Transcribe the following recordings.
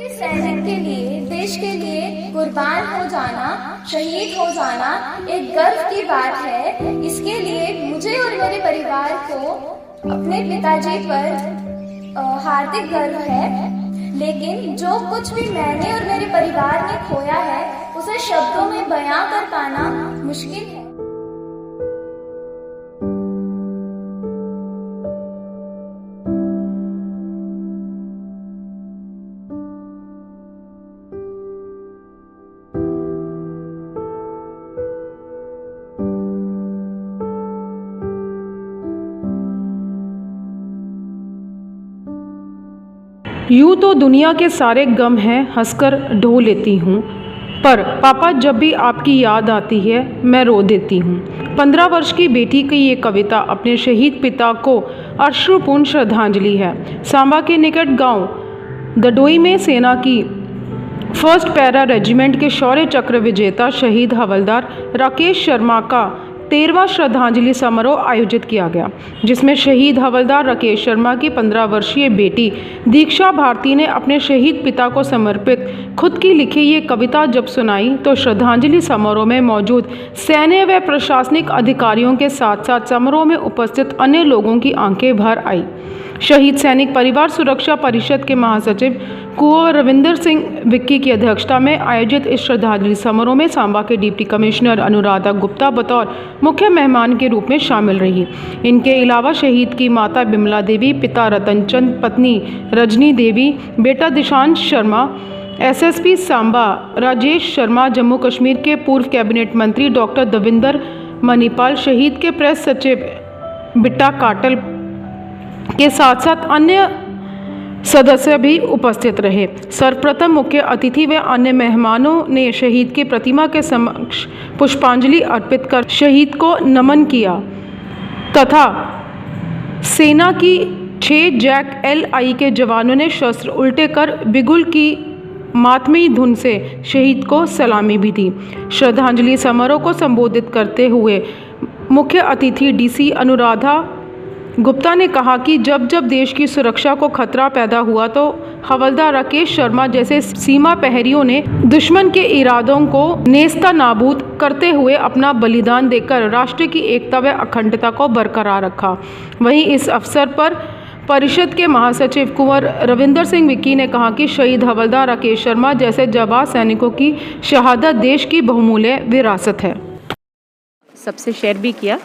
सैनिक के लिए, देश के लिए कुर्बान हो जाना, शहीद हो जाना एक गर्व की बात है। इसके लिए मुझे और मेरे परिवार को अपने पिताजी पर हार्दिक गर्व है। लेकिन जो कुछ भी मैंने और मेरे परिवार ने खोया है उसे शब्दों में बयां कर पाना मुश्किल है। यूँ तो दुनिया के सारे गम हैं हंसकर ढो लेती हूँ, पर पापा जब भी आपकी याद आती है मैं रो देती हूँ। 15 वर्ष की बेटी की ये कविता अपने शहीद पिता को अश्रुपूर्ण श्रद्धांजलि है। सांबा के निकट गांव दडोई में सेना की 1st पैरा रेजिमेंट के शौर्य चक्र विजेता शहीद हवलदार राकेश शर्मा का 13वां श्रद्धांजलि समारोह आयोजित किया गया, जिसमें शहीद हवलदार राकेश शर्मा की 15 वर्षीय बेटी दीक्षा भारती ने अपने शहीद पिता को समर्पित खुद की लिखी ये कविता जब सुनाई तो श्रद्धांजलि समारोह में मौजूद सैन्य व प्रशासनिक अधिकारियों के साथ साथ समारोह में उपस्थित अन्य लोगों की आंखें भर आई। शहीद सैनिक परिवार सुरक्षा परिषद के महासचिव कुंवर रविंदर सिंह विक्की की अध्यक्षता में आयोजित इस श्रद्धांजलि समारोह में सांबा के डिप्टी कमिश्नर अनुराधा गुप्ता बतौर मुख्य मेहमान के रूप में शामिल रही। इनके अलावा शहीद की माता बिमला देवी, पिता रतन चंद, पत्नी रजनी देवी, बेटा दिशांश शर्मा, एसएसपी सांबा राजेश शर्मा, जम्मू कश्मीर के पूर्व कैबिनेट मंत्री डॉक्टर दविंदर मणिपाल, शहीद के प्रेस सचिव बिट्टा काटल के साथ साथ अन्य सदस्य भी उपस्थित रहे। सर्वप्रथम मुख्य अतिथि व अन्य मेहमानों ने शहीद की प्रतिमा के समक्ष पुष्पांजलि अर्पित कर शहीद को नमन किया तथा सेना की 6 जैक LI के जवानों ने शस्त्र उल्टे कर बिगुल की मातमी धुन से शहीद को सलामी भी दी। श्रद्धांजलि समारोह को संबोधित करते हुए मुख्य अतिथि DC अनुराधा गुप्ता ने कहा कि जब जब देश की सुरक्षा को खतरा पैदा हुआ तो हवलदार राकेश शर्मा जैसे सीमा प्रहरियों ने दुश्मन के इरादों को नेस्ता नाबूद करते हुए अपना बलिदान देकर राष्ट्र की एकता व अखंडता को बरकरार रखा। वहीं इस अवसर पर परिषद के महासचिव कुंवर रविंदर सिंह विक्की ने कहा कि शहीद हवलदार राकेश शर्मा जैसे जाबाज सैनिकों की शहादत देश की बहुमूल्य विरासत है। सबसे शेयर भी किया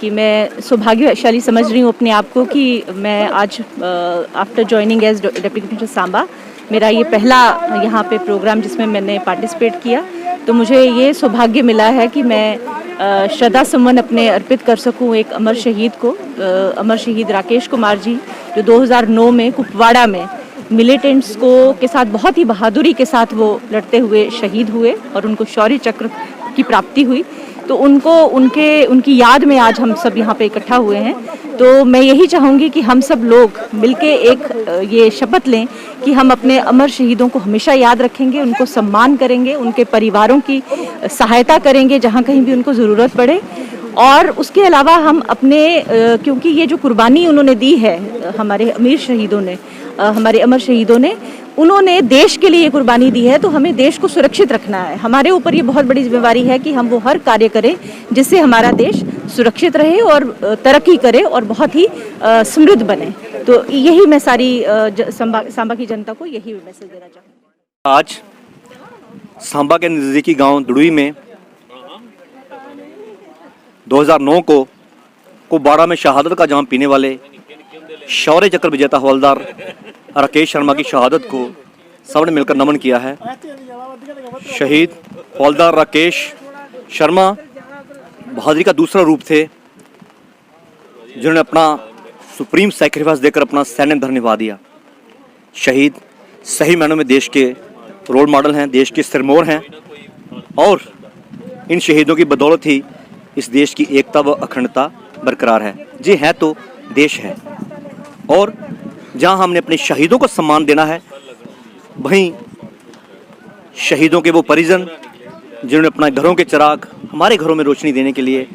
कि मैं सौभाग्यशाली समझ रही हूँ अपने आप को कि मैं आज after joining as deputy commissioner Samba मेरा ये पहला यहाँ पे प्रोग्राम जिसमें मैंने पार्टिसिपेट किया, तो मुझे ये सौभाग्य मिला है कि मैं श्रद्धा सुमन अपने अर्पित कर सकूँ एक अमर शहीद को, अमर शहीद राकेश कुमार जी, जो 2009 में कुपवाड़ा में मिलिटेंट्स को के साथ बहुत ही बहादुरी के साथ वो लड़ते हुए शहीद हुए और उनको शौर्य चक्र की प्राप्ति हुई। तो उनकी याद में आज हम सब यहाँ पे इकट्ठा हुए हैं। तो मैं यही चाहूँगी कि हम सब लोग मिलके एक ये शपथ लें कि हम अपने अमर शहीदों को हमेशा याद रखेंगे, उनको सम्मान करेंगे, उनके परिवारों की सहायता करेंगे जहाँ कहीं भी उनको ज़रूरत पड़े। और उसके अलावा हम अपने क्योंकि ये जो कुर्बानी उन्होंने दी है हमारे अमर शहीदों ने उन्होंने देश के लिए कुर्बानी दी है, तो हमें देश को सुरक्षित रखना है। हमारे ऊपर ये बहुत बड़ी जिम्मेवारी है कि हम वो हर कार्य करें जिससे हमारा देश सुरक्षित रहे और तरक्की करे और बहुत ही समृद्ध बने। तो यही मैं सारी सांबा की जनता को यही मैसेज देना चाहूँगी। आज सांबा के नज़दीकी गांव दडुई में 2009 को कुपवाड़ा में शहादत का जाम पीने वाले शौर्य चक्र विजेता हवलदार राकेश शर्मा की शहादत को सबने मिलकर नमन किया है। शहीद हवलदार राकेश शर्मा बहादुरी का दूसरा रूप थे, जिन्होंने अपना सुप्रीम सैक्रिफाइस देकर अपना सैन्य धर्म निभा दिया। शहीद सही मायनों में देश के रोल मॉडल हैं, देश के सिरमौर हैं और इन शहीदों की बदौलत ही इस देश की एकता व अखंडता बरकरार है। जी है तो देश है, और जहां हमने अपने शहीदों को सम्मान देना है, वहीं शहीदों के वो परिजन जिन्होंने अपने घरों के चिराग हमारे घरों में रोशनी देने के लिए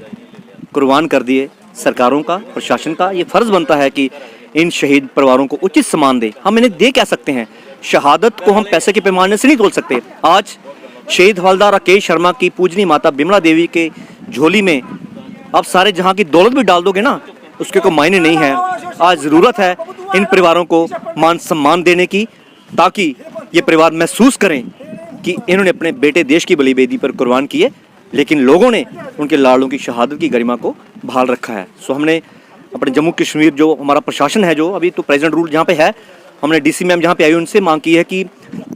कुर्बान कर दिए, सरकारों का, प्रशासन का ये फर्ज बनता है कि इन शहीद परिवारों को उचित सम्मान दे। हम इन्हें दे क्या सकते हैं, शहादत को हम पैसे के पैमाने से नहीं तोल सकते। आज शहीद हवलदार राकेश शर्मा की पूजनी माता बिमला देवी के झोली में अब सारे जहां की दौलत भी डाल दोगे ना, उसके कोई मायने नहीं है। आज ज़रूरत है इन परिवारों को मान सम्मान देने की, ताकि ये परिवार महसूस करें कि इन्होंने अपने बेटे देश की बलि बेदी पर कुर्बान किए, लेकिन लोगों ने उनके लाड़ों की शहादत की गरिमा को बहाल रखा है। सो हमने अपने जम्मू कश्मीर जो हमारा प्रशासन है, जो अभी तो प्रेजेंट रूल जहाँ पे है, हमने डीसी मैम जहाँ पे आई उनसे मांग की है कि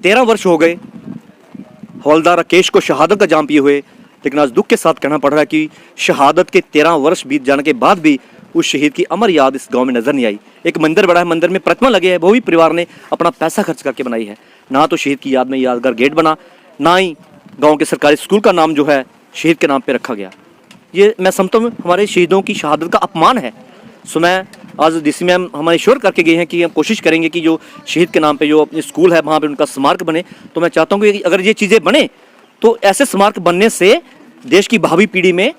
13 वर्ष हो गए हवलदार राकेश को शहादत का जाम पिए हुए, लेकिन आज दुख के साथ कहना पड़ रहा है कि शहादत के 13 वर्ष बीत जाने के बाद भी उस शहीद की अमर याद इस गांव में नजर नहीं आई। एक मंदिर बड़ा है, मंदिर में प्रतिमा लगे है, वो भी परिवार ने अपना पैसा खर्च करके बनाई है। ना तो शहीद की याद में यादगार गेट बना, ना ही गांव के सरकारी स्कूल का नाम जो है शहीद के नाम पे रखा गया। ये मैं समझता हूँ हमारे शहीदों की शहादत का अपमान है। सो मैं आज डीसी मैम हमारे श्योर करके गए हैं कि हम कोशिश करेंगे कि जो शहीद के नाम पे जो स्कूल है वहाँ पे उनका स्मारक बने। तो मैं चाहता हूँ कि अगर ये चीज़ें बने तो ऐसे स्मारक बनने से देश की भावी पीढ़ी में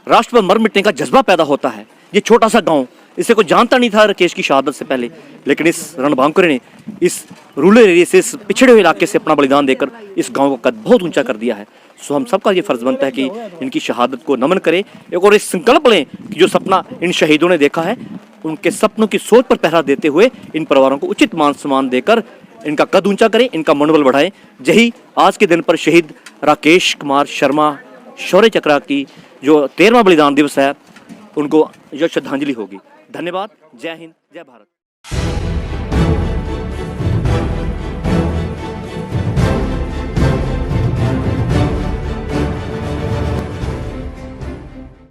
राष्ट्र पर मर मिटने का जज्बा पैदा होता है। ये छोटा सा गांव, इसे कोई जानता नहीं था राकेश की शहादत से पहले, लेकिन इस रणभांकुरे ने इस रूरल एरिया से, इस पिछड़े हुए इलाके से अपना बलिदान देकर इस गांव का कद बहुत ऊंचा कर दिया है। सो हम सबका ये फर्ज बनता है कि इनकी शहादत को नमन करें, एक और इस संकल्प लें कि जो सपना इन शहीदों ने देखा है, उनके सपनों की सोच पर पहरा देते हुए इन परिवारों को उचित मान सम्मान देकर इनका कद ऊंचा करें, इनका मनोबल बढ़ाएं। यही आज के दिन पर शहीद राकेश कुमार शर्मा शौर्य चक्र की जो 13वां बलिदान दिवस है, उनको जो श्रद्धांजलि होगी। धन्यवाद। जय हिंद, जय भारत।